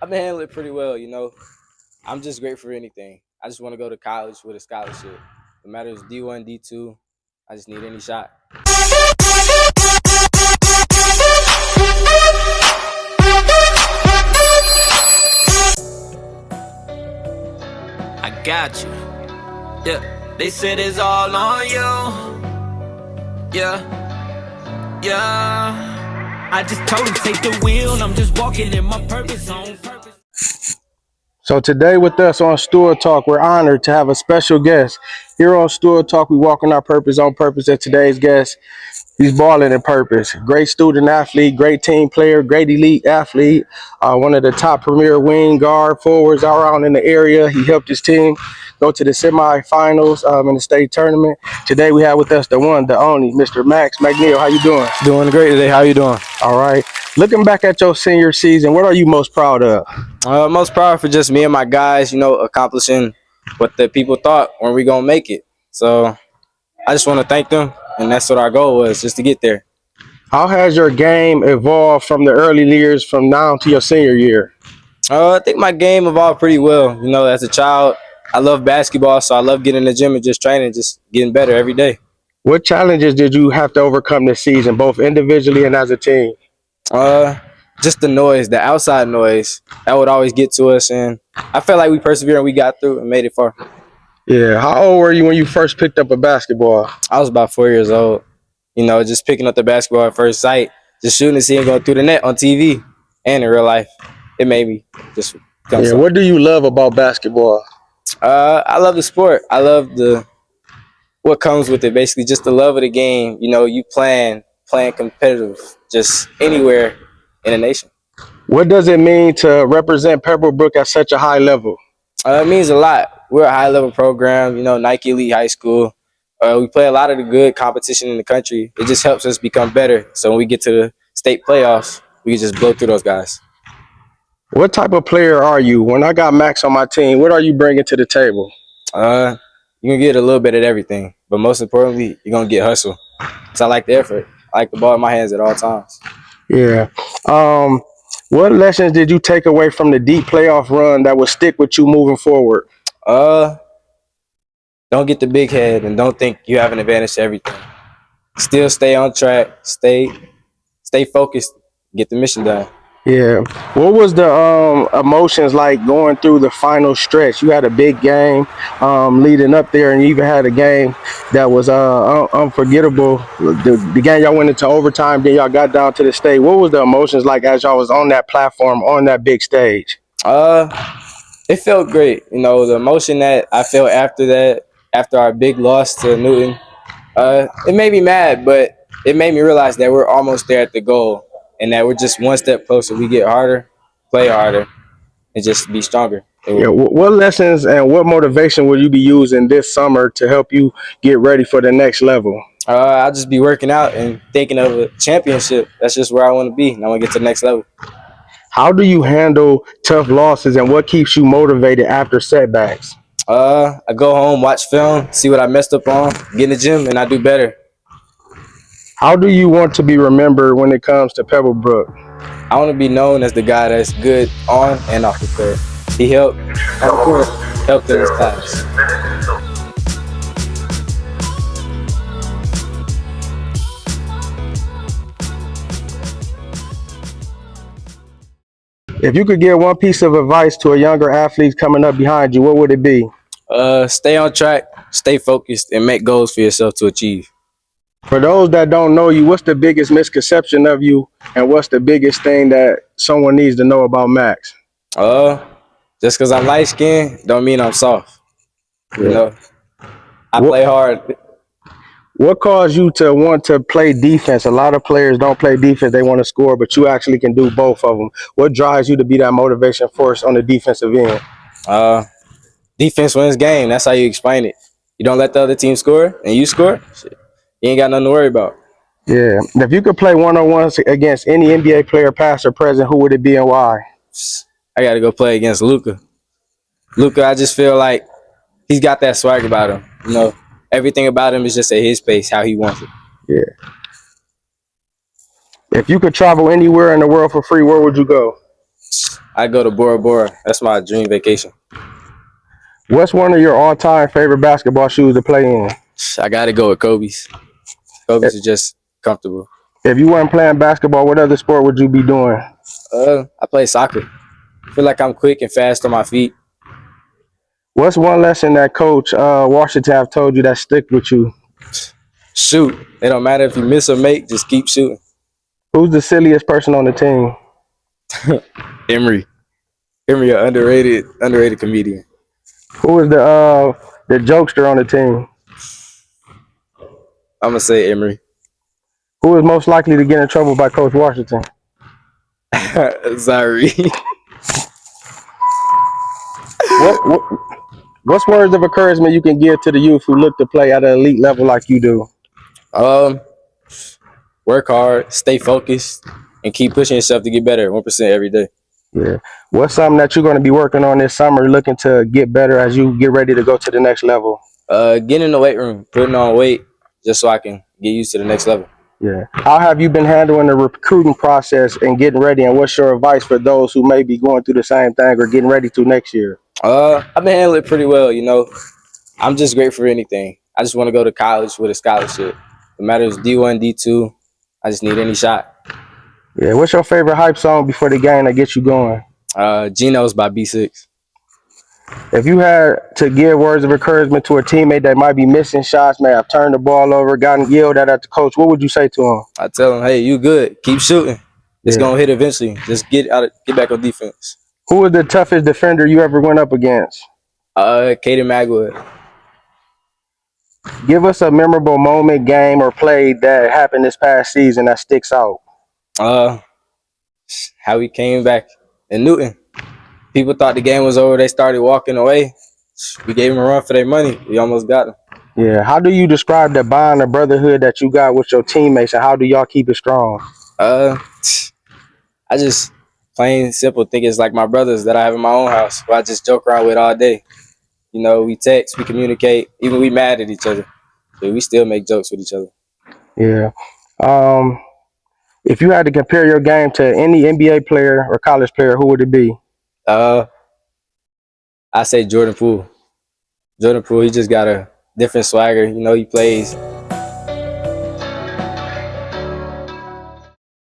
I've been handling it pretty well. I'm just great for anything. I just want to go to college with a scholarship. No matter if it's D1, D2, I just need any shot. I got you. Yeah, they said it's all on you. Yeah. I just told him take the wheel, and I'm just walking in my purpose on purpose. So today with us on Stewart Talk, we're honored to have a special guest. Here on Stewart Talk, we walk in our purpose on purpose. And today's guest, he's balling in purpose. Great student athlete, great team player, great elite athlete. One of the top premier wing guard forwards all around in the area. He helped his team go to the semifinals in the state tournament. Today we have with us the one, the only, Mr. Max McNeill. How you doing? Doing great today. How you doing? All right. Looking back at your senior season, what are you most proud of? Most proud for just me and my guys, accomplishing what the people thought when we gonna make it. So I just want to thank them, and that's what our goal was, just to get there. How has your game evolved from the early years from now to your senior year? I think my game evolved pretty well. As a child, I love basketball, so I love getting in the gym and just training, just getting better every day. What challenges did you have to overcome this season, both individually and as a team? Just the noise, the outside noise, that would always get to us, and I felt like we persevered and we got through and made it far. Yeah. How old were you when you first picked up a basketball? I was about 4 years old. Just picking up the basketball at first sight, just shooting and seeing it go through the net on TV and in real life. It made me just become Yeah. What do you love about basketball? I love the sport. I love what comes with it. Basically, just the love of the game. You playing competitive, just anywhere in the nation. What does it mean to represent Pebblebrook at such a high level? It means a lot. We're a high level program. Nike Elite High School. We play a lot of the good competition in the country. It just helps us become better. So when we get to the state playoffs, we can just blow through those guys. What type of player are you? When I got Max on my team, what are you bringing to the table? You can get a little bit of everything, but most importantly, you're gonna get hustle. So I like the effort. I like the ball in my hands at all times. Yeah. What lessons did you take away from the deep playoff run that will stick with you moving forward? Don't get the big head and don't think you have an advantage to everything. Still stay on track. Stay focused. Get the mission done. Yeah. What was the emotions like going through the final stretch? You had a big game leading up there, and you even had a game that was unforgettable. The game y'all went into overtime, then y'all got down to the stage. What was the emotions like as y'all was on that platform, on that big stage? It felt great. The emotion that I felt after that, after our big loss to Newton, it made me mad, but it made me realize that we're almost there at the goal. And that we're just one step closer. We get harder, play harder, and just be stronger. Yeah. What lessons and what motivation will you be using this summer to help you get ready for the next level? I'll just be working out and thinking of a championship. That's just where I want to be, and I want to get to the next level. How do you handle tough losses, and what keeps you motivated after setbacks? I go home, watch film, see what I messed up on, get in the gym, and I do better. How do you want to be remembered when it comes to Pebblebrook? I want to be known as the guy that's good on and off the court. He helped on the court, helped in his class. If you could give one piece of advice to a younger athlete coming up behind you, what would it be? Stay on track, stay focused, and make goals for yourself to achieve. For those that don't know you, what's the biggest misconception of you, and what's the biggest thing that someone needs to know about Max? Just because I'm light skinned don't mean I'm soft. I play hard. What caused you to want to play defense? A lot of players don't play defense, they want to score, but you actually can do both of them. What drives you to be that motivation force on the defensive end? Defense wins game. That's how you explain it. You don't let the other team score, and you score, shit, you ain't got nothing to worry about. Yeah. If you could play one-on-ones against any NBA player, past or present, who would it be and why? I got to go play against Luka. I just feel like he's got that swag about him. Everything about him is just at his pace, how he wants it. Yeah. If you could travel anywhere in the world for free, where would you go? I go to Bora Bora. That's my dream vacation. What's one of your all-time favorite basketball shoes to play in? I gotta go with Kobe's. Kobe's is just comfortable. If you weren't playing basketball, what other sport would you be doing? I play soccer. I feel like I'm quick and fast on my feet. What's one lesson that Coach Washington have told you that stick with you? Shoot. It don't matter if you miss or make, just keep shooting. Who's the silliest person on the team? Emery. Emery, an underrated comedian. Who is the jokester on the team? I'm gonna say Emery. Who is most likely to get in trouble by Coach Washington? Sorry. What's words of encouragement you can give to the youth who look to play at an elite level like you do? Work hard, stay focused, and keep pushing yourself to get better 1% every day. Yeah. What's something that you're going to be working on this summer, looking to get better as you get ready to go to the next level? Getting in the weight room, putting on weight, just so I can get used to the next level. Yeah. How have you been handling the recruiting process and getting ready? And what's your advice for those who may be going through the same thing or getting ready to next year? I've been handling it pretty well. I'm just great for anything. I just want to go to college with a scholarship. No matter if it's D1, D2, I just need any shot. Yeah. What's your favorite hype song before the game that gets you going? Geno's by B6. If you had to give words of encouragement to a teammate that might be missing shots, may have turned the ball over, gotten yelled at the coach, what would you say to him? I tell him, hey, you good. Keep shooting. It's Yeah. gonna hit eventually. Just get back on defense. Who was the toughest defender you ever went up against? Kaden Magwood. Give us a memorable moment, game, or play that happened this past season that sticks out. How we came back in Newton. People thought the game was over. They started walking away. We gave them a run for their money. We almost got them. Yeah. How do you describe the bond or brotherhood that you got with your teammates, and how do y'all keep it strong? I just plain simple think it's like my brothers that I have in my own house, who I just joke around with all day. We text, we communicate, even we mad at each other, but we still make jokes with each other. Yeah. If you had to compare your game to any NBA player or college player, who would it be? I say Jordan Poole. Jordan Poole, he just got a different swagger. He plays